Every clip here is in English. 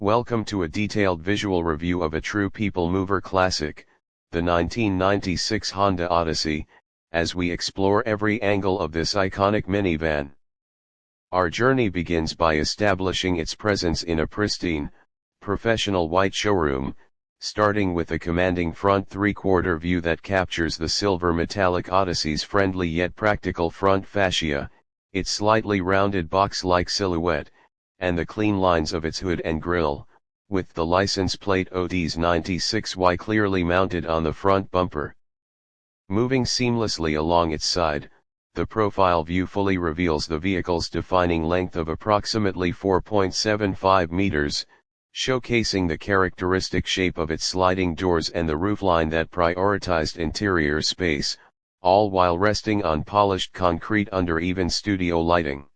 Welcome to a detailed visual review of a true people mover classic, the 1996 Honda Odyssey, as we explore every angle of this iconic minivan. Our journey begins by establishing its presence in a pristine, professional white showroom, starting with a commanding front three-quarter view that captures the silver metallic Odyssey's friendly yet practical front fascia, its slightly rounded box-like silhouette, and the clean lines of its hood and grille, with the license plate OD's 96Y clearly mounted on the front bumper. Moving seamlessly along its side, the profile view fully reveals the vehicle's defining length of approximately 4.75 meters, showcasing the characteristic shape of its sliding doors and the roofline that prioritized interior space, all while resting on polished concrete under even studio lighting.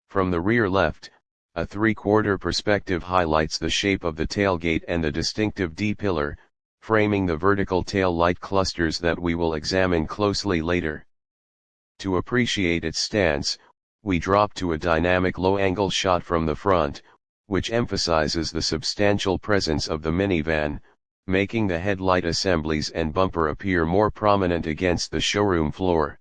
From the rear left, a three-quarter perspective highlights the shape of the tailgate and the distinctive D-pillar, framing the vertical tail light clusters that we will examine closely later. To appreciate its stance, we drop to a dynamic low-angle shot from the front, which emphasizes the substantial presence of the minivan, making the headlight assemblies and bumper appear more prominent against the showroom floor.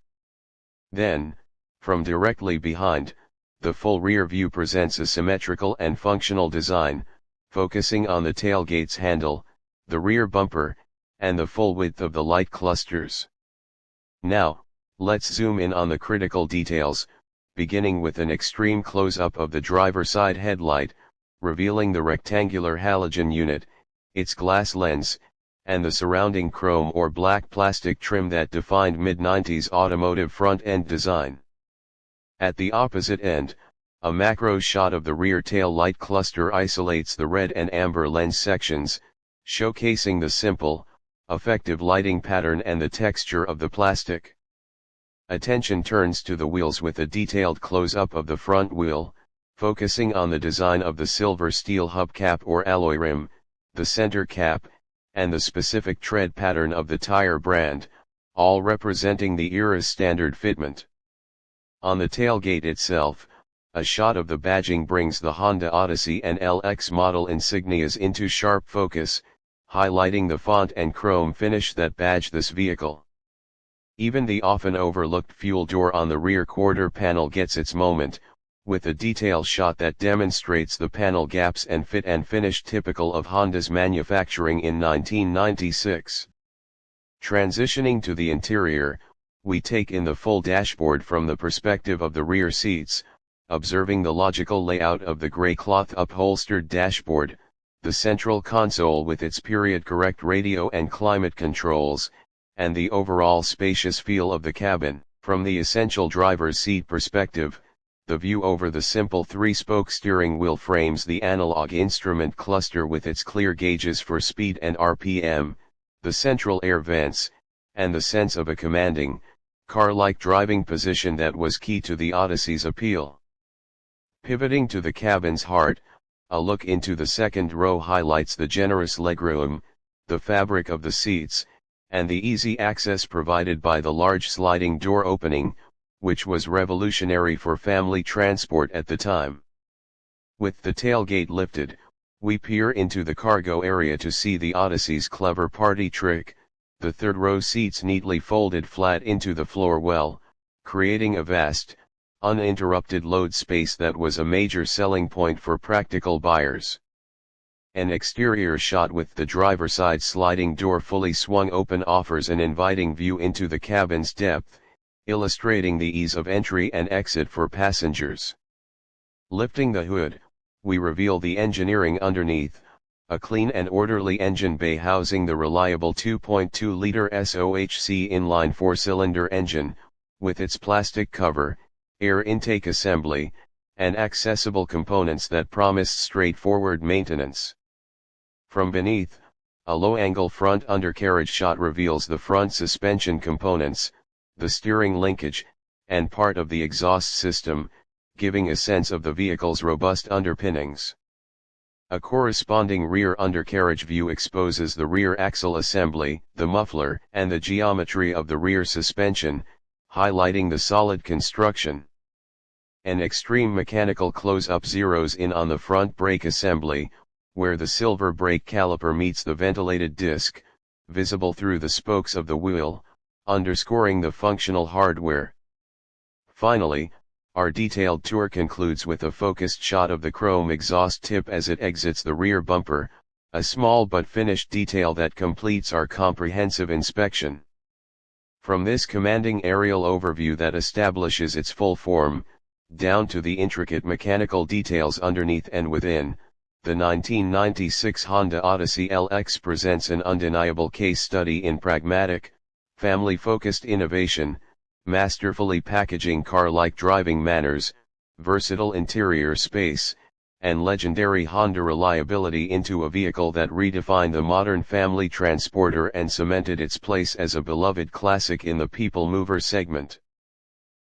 Then, from directly behind, the full rear view presents a symmetrical and functional design, focusing on the tailgate's handle, the rear bumper, and the full width of the light clusters. Now, let's zoom in on the critical details, beginning with an extreme close-up of the driver's side headlight, revealing the rectangular halogen unit, its glass lens, and the surrounding chrome or black plastic trim that defined mid-90s automotive front-end design. At the opposite end, a macro shot of the rear tail light cluster isolates the red and amber lens sections, showcasing the simple, effective lighting pattern and the texture of the plastic. Attention turns to the wheels with a detailed close-up of the front wheel, focusing on the design of the silver steel hubcap or alloy rim, the center cap, and the specific tread pattern of the tire brand, all representing the era's standard fitment. On the tailgate itself, a shot of the badging brings the Honda Odyssey and LX model insignias into sharp focus, highlighting the font and chrome finish that badge this vehicle. Even the often overlooked fuel door on the rear quarter panel gets its moment, with a detail shot that demonstrates the panel gaps and fit and finish typical of Honda's manufacturing in 1996. Transitioning to the interior, we take in the full dashboard from the perspective of the rear seats, observing the logical layout of the gray cloth upholstered dashboard, the central console with its period-correct radio and climate controls, and the overall spacious feel of the cabin. From the essential driver's seat perspective, the view over the simple three-spoke steering wheel frames the analog instrument cluster with its clear gauges for speed and RPM, the central air vents, and the sense of a commanding, car-like driving position that was key to the Odyssey's appeal. Pivoting to the cabin's heart, a look into the second row highlights the generous legroom, the fabric of the seats, and the easy access provided by the large sliding door opening, which was revolutionary for family transport at the time. With the tailgate lifted, we peer into the cargo area to see the Odyssey's clever party trick, the third row seats neatly folded flat into the floor well, creating a vast, uninterrupted load space that was a major selling point for practical buyers. An exterior shot with the driver's side sliding door fully swung open offers an inviting view into the cabin's depth, illustrating the ease of entry and exit for passengers. Lifting the hood, we reveal the engineering underneath, a clean and orderly engine bay housing the reliable 2.2-liter SOHC inline four-cylinder engine, with its plastic cover, air intake assembly, and accessible components that promised straightforward maintenance. From beneath, a low-angle front undercarriage shot reveals the front suspension components, the steering linkage, and part of the exhaust system, giving a sense of the vehicle's robust underpinnings. A corresponding rear undercarriage view exposes the rear axle assembly, the muffler, and the geometry of the rear suspension, highlighting the solid construction. An extreme mechanical close-up zeroes in on the front brake assembly, where the silver brake caliper meets the ventilated disc, visible through the spokes of the wheel, underscoring the functional hardware. Finally, our detailed tour concludes with a focused shot of the chrome exhaust tip as it exits the rear bumper, a small but finished detail that completes our comprehensive inspection. From this commanding aerial overview that establishes its full form, down to the intricate mechanical details underneath and within, the 1996 Honda Odyssey LX presents an undeniable case study in pragmatic, family-focused innovation, masterfully packaging car-like driving manners, versatile interior space, and legendary Honda reliability into a vehicle that redefined the modern family transporter and cemented its place as a beloved classic in the people mover segment.